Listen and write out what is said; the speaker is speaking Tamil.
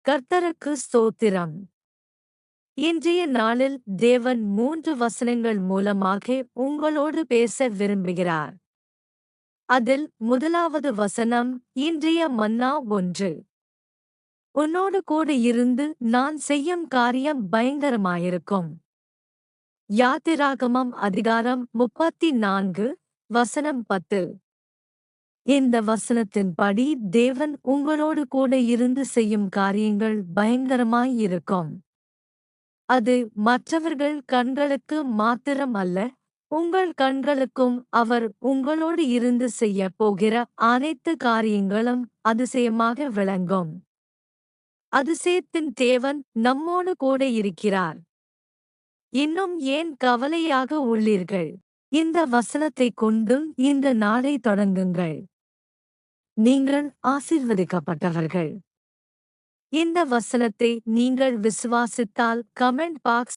கர்த்தருக்கு ஸ்தோத்திரம். இன்றைய நாளில் தேவன் 3 வசனங்கள் மூலமாக உங்களோடு பேச விரும்புகிறார். அதில் முதலாவது வசனம் இன்றைய மன்னா 1. உன்னோடு கூட இருந்து நான் செய்யும் காரியம் பயங்கரமாயிருக்கும். யாத்திராகமம் அதிகாரம் 34 வசனம் 10. இந்த வசனத்தின்படி தேவன் உங்களோடு கூட இருந்து செய்யும் காரியங்கள் பயங்கரமாய் இருக்கும். அது மற்றவர்கள் கண்களுக்கு மாத்திரம் அல்ல, உங்கள் கண்களுக்கும் அவர் உங்களோடு இருந்து செய்யப் போகிற அனைத்து காரியங்களும் அதிசயமாக விளங்கும். அதிசயத்தின் தேவன் நம்மோடு கூட இருக்கிறார். இன்னும் ஏன் கவலையாக உள்ளீர்கள்? இந்த வசனத்தைக் கொண்டு இந்த நாளை தொடங்குங்கள். நீங்கள் ஆசீர்வதிக்கப்பட்டவர்கள். இந்த வசனத்தை நீங்கள் விசுவாசித்தால் கமெண்ட் பாக்ஸ்